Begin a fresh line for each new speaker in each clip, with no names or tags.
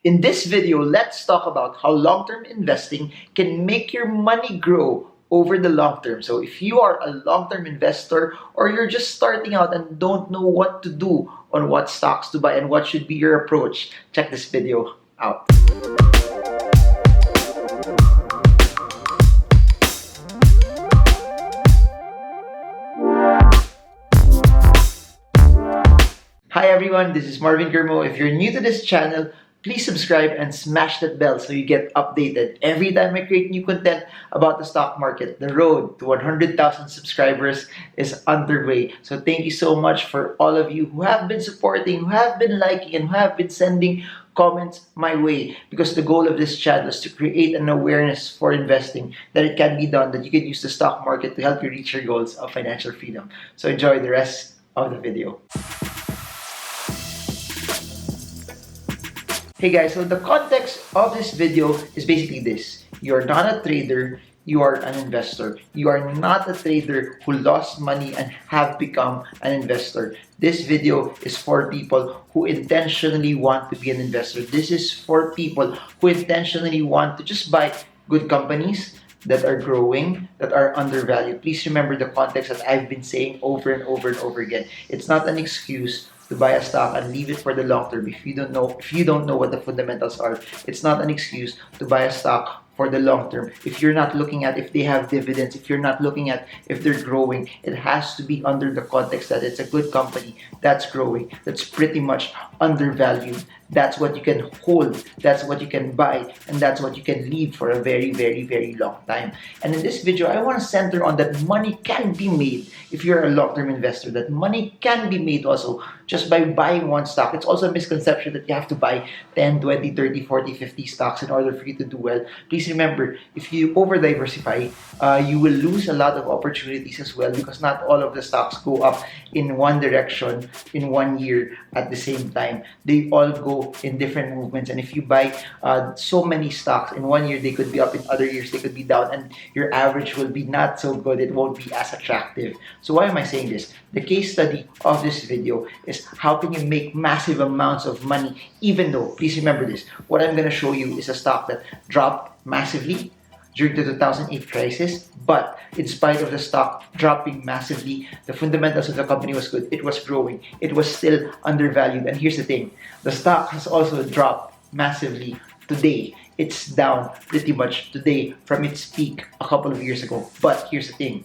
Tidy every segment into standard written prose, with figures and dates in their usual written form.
In this video, let's talk about how long-term investing can make your money grow over the long term. So if you are a long-term investor or you're just starting out and don't know what to do on what stocks to buy and what should be your approach, check this video out. Hi everyone, this is Marvin Germo. If you're new to this channel, please subscribe and smash that bell so you get updated every time I create new content about the stock market. The road to 100,000 subscribers is underway. So thank you so much for all of you who have been supporting, who have been liking, and who have been sending comments my way, because the goal of this channel is to create an awareness for investing, that it can be done, that you can use the stock market to help you reach your goals of financial freedom. So enjoy the rest of the video. Hey guys, so the context of this video is basically this. You're not a trader, you are an investor. You are not a trader who lost money and have become an investor. This video is for people who intentionally want to be an investor. This is for people who intentionally want to just buy good companies that are growing, that are undervalued. Please remember the context that I've been saying over and over and over again. It's not an excuse to buy a stock and leave it for the long term if you don't know what the fundamentals are. It's not an excuse to buy a stock for the long term if you're not looking at if they have dividends, if you're not looking at if they're growing. It has to be under the context that it's a good company that's growing, that's pretty much undervalued. That's what you can hold, that's what you can buy, and that's what you can leave for a very, very, very long time. And in this video, I want to center on that money can be made if you're a long-term investor, that money can be made also just by buying one stock. It's also a misconception that you have to buy 10, 20, 30, 40, 50 stocks in order for you to do well. Please remember, if you over-diversify, you will lose a lot of opportunities as well, because not all of the stocks go up in one direction in 1 year at the same time. They all go in different movements, and if you buy so many stocks in 1 year, they could be up, in other years they could be down, and your average will be not so good. It won't be as attractive. So why am I saying this? The case study of this video is how can you make massive amounts of money, even though, please remember this, what I'm going to show you is a stock that dropped massively during the 2008 crisis, but in spite of the stock dropping massively, the fundamentals of the company was good. It was growing. It was still undervalued. And here's the thing, the stock has also dropped massively today. It's down pretty much today from its peak a couple of years ago. But here's the thing,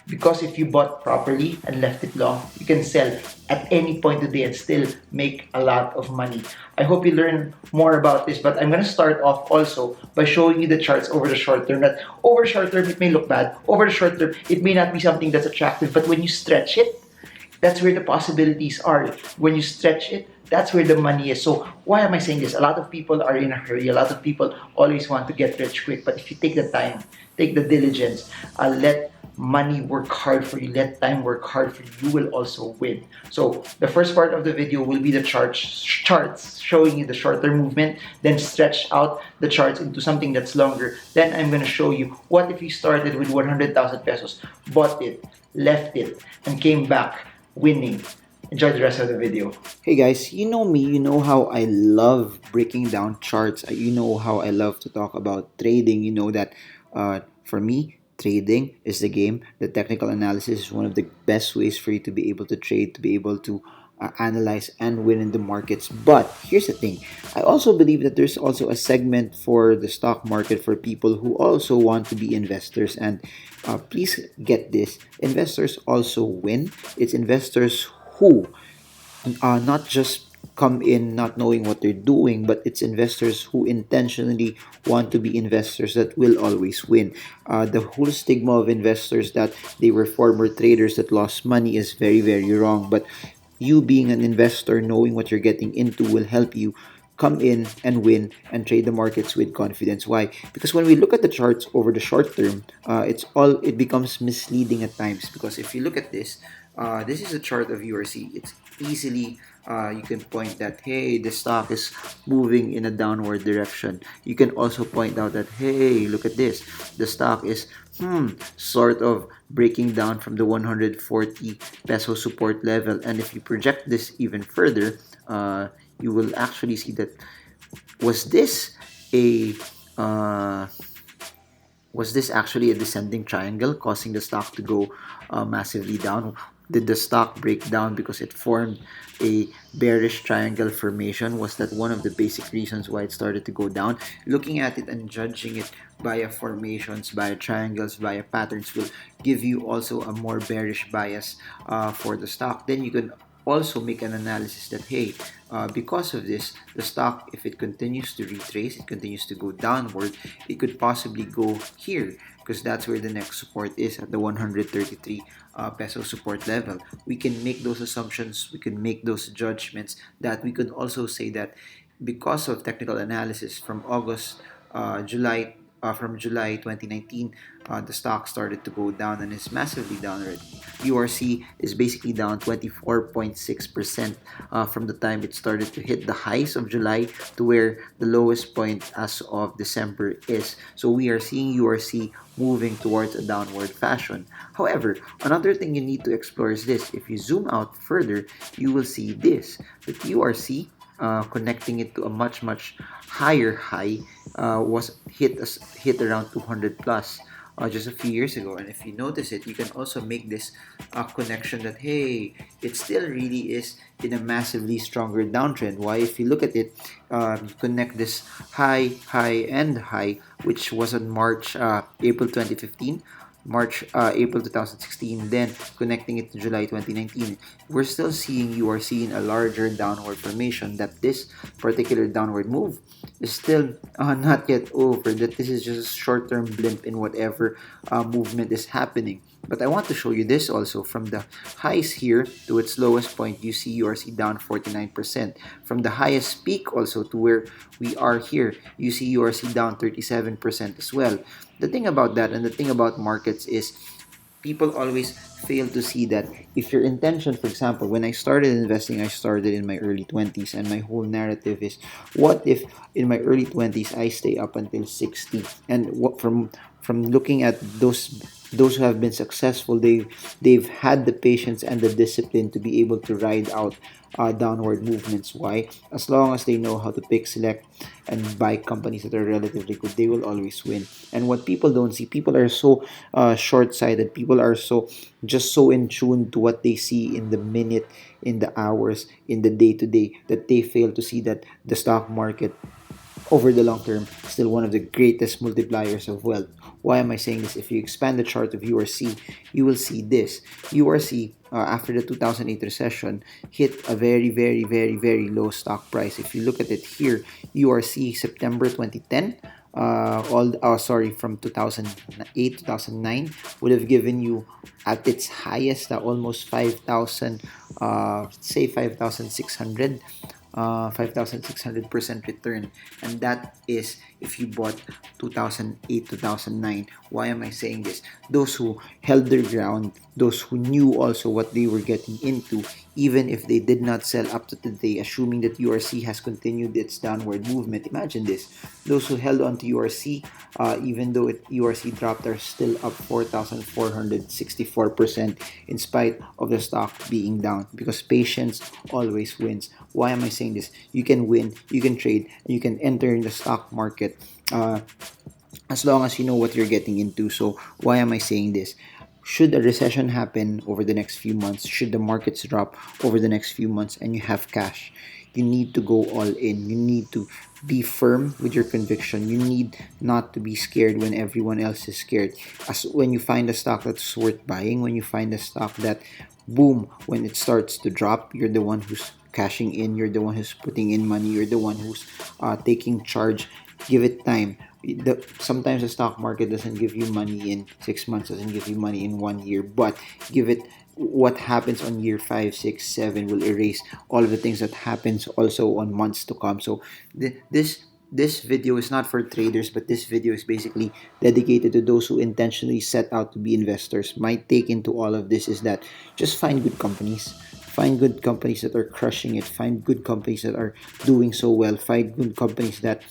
because if you bought properly and left it long, you can sell at any point today and still make a lot of money. I hope you learn more about this, but I'm going to start off also by showing you the charts over the short term. That over short term, it may look bad. Over the short term, it may not be something that's attractive, but when you stretch it, that's where the possibilities are. When you stretch it, that's where the money is. So why am I saying this? A lot of people are in a hurry. A lot of people always want to get rich quick. But if you take the time, take the diligence, let money work hard for you, let time work hard for you, you will also win. So the first part of the video will be the charts showing you the short-term movement, then stretch out the charts into something that's longer. Then I'm going to show you what if you started with 100,000 pesos, bought it, left it, and came back winning. Enjoy the rest of the video.
Hey guys, you know me, you know how I love breaking down charts, you know how I love to talk about trading. You know that for me, trading is the game. The technical analysis is one of the best ways for you to be able to trade, to be able to analyze and win in the markets. But here's the thing, I also believe that there's also a segment for the stock market for people who also want to be investors. And please get this, investors also win. It's investors who not just come in not knowing what they're doing, but it's investors who intentionally want to be investors that will always win. The whole stigma of investors that they were former traders that lost money is very, very wrong. But you being an investor, knowing what you're getting into, will help you come in and win and trade the markets with confidence. Why? Because when we look at the charts over the short term, it becomes misleading at times. Because if you look at this is a chart of URC. It's easily you can point that, hey, the stock is moving in a downward direction. You can also point out that, hey, look at this, the stock is sort of breaking down from the 140 peso support level. And if you project this even further, you will actually see that Was this a uh, was this actually a descending triangle causing the stock to go massively down? Did the stock break down because it formed a bearish triangle formation? Was that one of the basic reasons why it started to go down? Looking at it and judging it via formations, via triangles, via patterns will give you also a more bearish bias for the stock. Then you can also make an analysis that, hey, because of this, the stock, if it continues to retrace, it continues to go downward, it could possibly go here because that's where the next support is at the 133 peso support level. We can make those assumptions, we can make those judgments that we could also say that because of technical analysis from from July 2019, the stock started to go down and is massively down already. URC is basically down 24.6% from the time it started to hit the highs of July to where the lowest point as of December is. So we are seeing URC moving towards a downward fashion. However, another thing you need to explore is this. If you zoom out further, you will see this, that URC connecting it to a much higher high was hit around 200 plus just a few years ago. And if you notice it, you can also make this connection that, hey, it still really is in a massively stronger downtrend. Why? If you look at it, you connect this high and high, which was on April 2015. April 2016, then connecting it to July 2019, we're still seeing you are seeing a larger downward formation, that this particular downward move is still not yet over, that this is just a short-term blimp in whatever movement is happening. But I want to show you this also. From the highs here to its lowest point, you see URC down 49%. From the highest peak also to where we are here, you see URC down 37% as well. The thing about that and the thing about markets is people always fail to see that if your intention, for example, when I started investing, I started in my early 20s, and my whole narrative is, what if in my early 20s I stay up until 60? And what from looking at those who have been successful, they've had the patience and the discipline to be able to ride out downward movements. Why? As long as they know how to pick, select, and buy companies that are relatively good, they will always win. And what people don't see, people are so short-sighted. People are so in tune to what they see in the minute, in the hours, in the day to day, that they fail to see that the stock market over the long term still one of the greatest multipliers of wealth. Why am I saying this? If you expand the chart of URC, you will see this. URC, after the 2008 recession, hit a very low stock price. If you look at it here, URC September 2010, from 2008 2009 would have given you at its highest almost 5,000, say 5,600, 5,600% return. And that is if you bought 2008 2009. Why am I saying this? Those who held their ground, those who knew also what they were getting into, even if they did not sell up to today, assuming that URC has continued its downward movement. Imagine this. Those who held on to URC, even though URC dropped, are still up 4,464% in spite of the stock being down, because patience always wins. Why am I saying this? You can win, you can trade, and you can enter in the stock market uh, as long as you know what you're getting into. So why am I saying this? Should a recession happen over the next few months, should the markets drop over the next few months, and you have cash, you need to go all in. You need to be firm with your conviction. You need not to be scared when everyone else is scared. As when you find a stock that's worth buying, when you find a stock that, boom, when it starts to drop, you're the one who's cashing in, you're the one who's putting in money, you're the one who's taking charge. Give it time. Sometimes the stock market doesn't give you money in 6 months, doesn't give you money in 1 year, but give it, what happens on year 5, 6, 7 will erase all of the things that happens also on months to come. So this video is not for traders, but this video is basically dedicated to those who intentionally set out to be investors. My take into all of this is that just find good companies. Find good companies that are crushing it. Find good companies that are doing so well. Find good companies that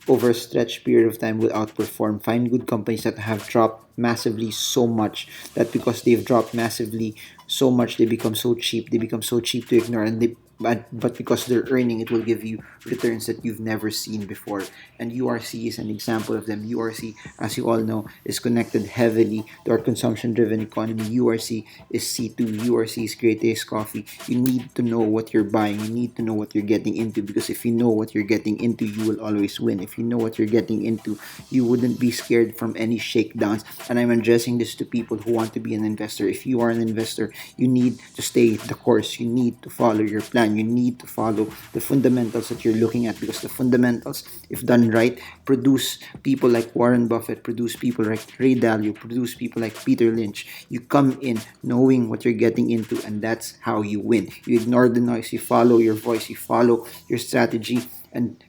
over a stretched period of time will outperform. Find good companies that have dropped massively so much that because they've dropped massively so much, they become so cheap. They become so cheap to ignore, and but because they're earning, it will give you returns that you've never seen before. And URC is an example of them. URC, as you all know, is connected heavily to our consumption driven economy. URC is C2. URC is Great Taste Coffee. You need to know what you're buying. You need to know what you're getting into, because if you know what you're getting into, you will always win. If you know what you're getting into, you wouldn't be scared from any shakedowns. And I'm addressing this to people who want to be an investor. If you are an investor, you need to stay the course. You need to follow your plan. You need to follow the fundamentals that you're looking at, because the fundamentals, if done right, produce people like Warren Buffett, produce people like Ray Dalio, produce people like Peter Lynch. You come in knowing what you're getting into, and that's how you win. You ignore the noise, you follow your voice, you follow your strategy, and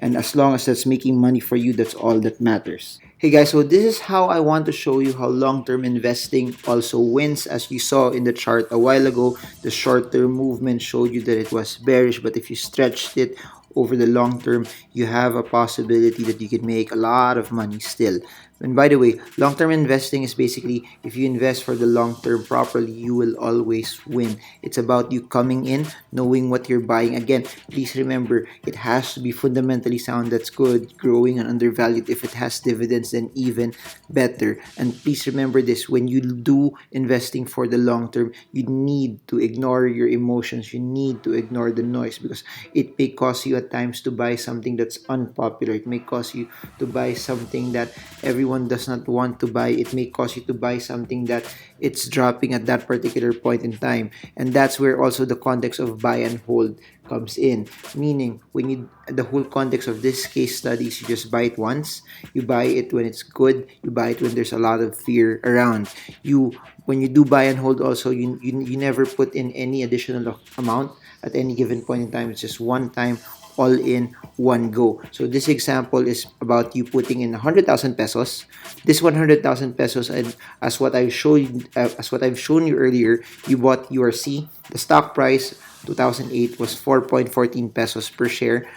as long as that's making money for you, that's all that matters. Hey guys, so this is how I want to show you how long-term investing also wins. As you saw in the chart a while ago, the short-term movement showed you that it was bearish, but if you stretched it over the long term, you have a possibility that you can make a lot of money still. And by the way, long-term investing is basically, if you invest for the long term properly, you will always win. It's about you coming in, knowing what you're buying. Again, please remember, it has to be fundamentally sound, that's good, growing and undervalued. If it has dividends, then even better. And please remember this, when you do investing for the long term, you need to ignore your emotions. You need to ignore the noise, because it may cause you at times to buy something that's unpopular. It may cause you to buy something that everyone does not want to buy. It may cause you to buy something that it's dropping at that particular point in time. And that's where also the context of buy and hold comes in. Meaning, when you, the whole context of this case study is, you just buy it once, you buy it when it's good, you buy it when there's a lot of fear around. You, when you do buy and hold also, you never put in any additional amount at any given point in time. It's just one time, all in one go. So this example is about you putting in 100,000 pesos. This 100,000 pesos, and as what I've shown you earlier, you bought URC. The stock price 2008 was 4.14 pesos per share.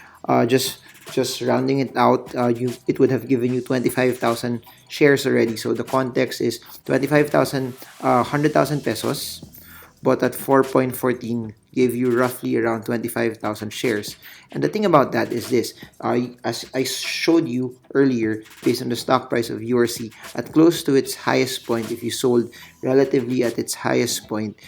Just rounding it out, you it would have given you 25,000 shares already. So the context is 25,000, 100,000 pesos bought at 4.14 gave you roughly around 25,000 shares. And the thing about that is this, as I showed you earlier, based on the stock price of URC, at close to its highest point, if you sold relatively at its highest point,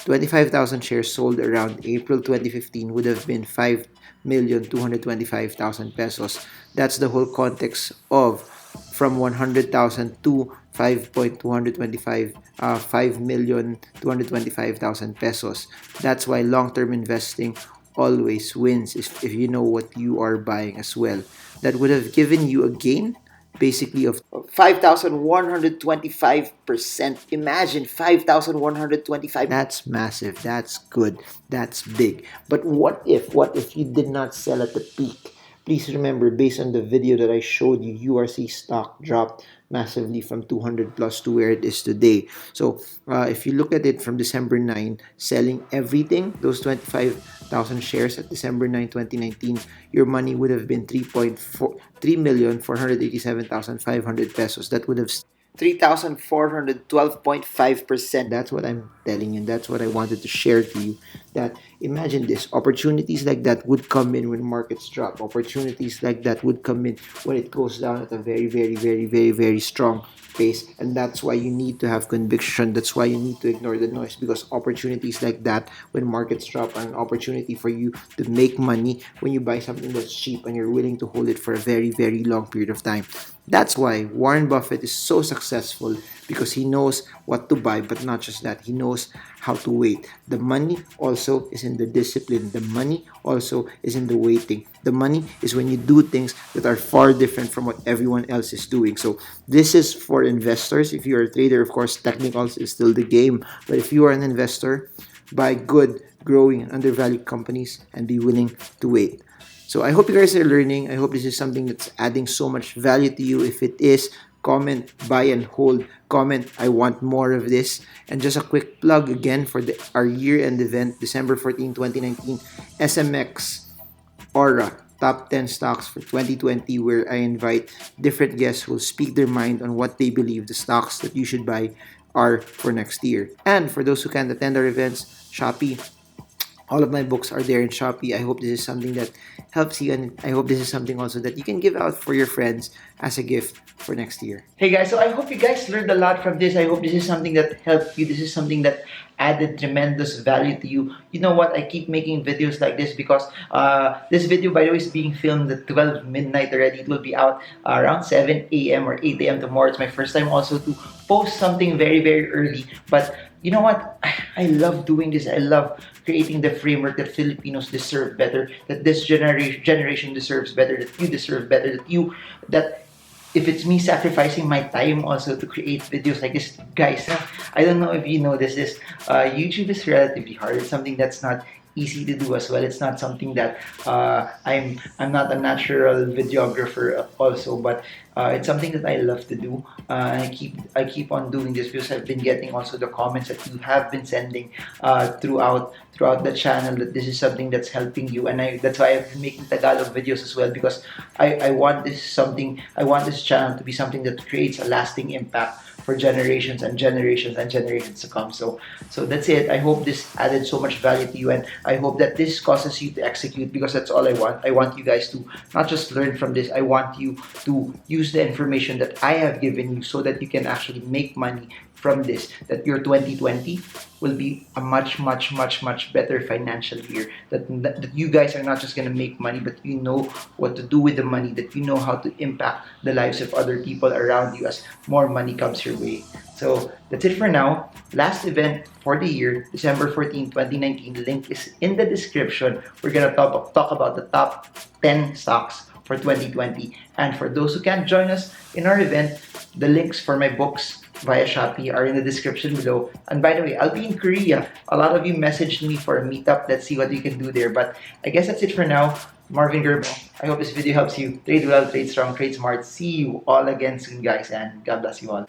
25,000 shares sold around April 2015 would have been 5,225,000 pesos. That's the whole context of from 100,000 to 5.225 5,225,000 pesos. That's why long-term investing always wins, if you know what you are buying as well. That would have given you a gain basically of 5,125%. Imagine 5,125. That's massive. That's good. That's big. But what if you did not sell at the peak? Please remember, based on the video that I showed you, URC stock dropped massively from 200 plus to where it is today. So if you look at it from December 9, selling everything, those 25,000 shares at December 9, 2019, your money would have been 3,487,500 pesos. That would have 3,412.5%. That's what I'm telling you. That's what I wanted to share to you. That imagine this, opportunities like that would come in when markets drop. Opportunities like that would come in when it goes down at a very, very, very, very, very strong pace. And that's why you need to have conviction. That's why you need to ignore the noise, because opportunities like that when markets drop are an opportunity for you to make money when you buy something that's cheap and you're willing to hold it for a very, very long period of time. That's why Warren Buffett is so successful, because he knows what to buy, but not just that, he knows how to wait. The money also is in the discipline. The money also is in the waiting. The money is when you do things that are far different from what everyone else is doing. So this is for investors. If you're a trader, of course, technicals is still the game. But if you are an investor, buy good, growing, and undervalued companies and be willing to wait. So I hope you guys are learning. I hope this is something that's adding so much value to you. If it is, comment, buy and hold. Comment, I want more of this. And just a quick plug again for our year-end event, December 14, 2019, SMX Aura Top 10 Stocks for 2020, where I invite different guests who will speak their mind on what they believe the stocks that you should buy are for next year. And for those who can't attend our events, Shopee All of my books are there in Shopee. I hope this is something that helps you, and I hope this is something also that you can give out for your friends as a gift for next year.
Hey guys, so I hope you guys learned a lot from this. I hope this is something that helped you. This is something that added tremendous value to you. You know what? I keep making videos like this because this video, by the way, is being filmed at 12 midnight already. It will be out around 7 a.m. or 8 a.m. tomorrow. It's my first time also to post something very, very early. But you know what? I love doing this. I love creating the framework that Filipinos deserve better, that this generation deserves better, that you deserve better, that if it's me sacrificing my time also to create videos like this, guys, I don't know if you know this YouTube is relatively hard. It's something that's not easy to do as well. It's not something that I'm not a natural videographer also, but it's something that I love to do. I keep on doing this because I've been getting also the comments that you have been sending throughout the channel, that this is something that's helping you, and that's why I've been making Tagalog videos as well, because I want I want this channel to be something that creates a lasting impact for generations and generations and generations to come. So that's it. I hope this added so much value to you, and I hope that this causes you to execute, because that's all I want. I want you guys to not just learn from this. I want you to use the information that I have given you so that you can actually make money from this, that your 2020 will be a much, much, much, much better financial year. That you guys are not just going to make money, but you know what to do with the money, that you know how to impact the lives of other people around you as more money comes your way. So that's it for now. Last event for the year, December 14, 2019. Link is in the description. We're going to talk about the top 10 stocks for 2020. And for those who can't join us in our event, the links for my books via Shopee are in the description below. And by the way, I'll be in Korea. A lot of you messaged me for a meetup. Let's see what we can do there. But I guess that's it for now. Marvin Gerbo. I hope this video helps you. Trade well, trade strong, trade smart. See you all again soon, guys, and God bless you all.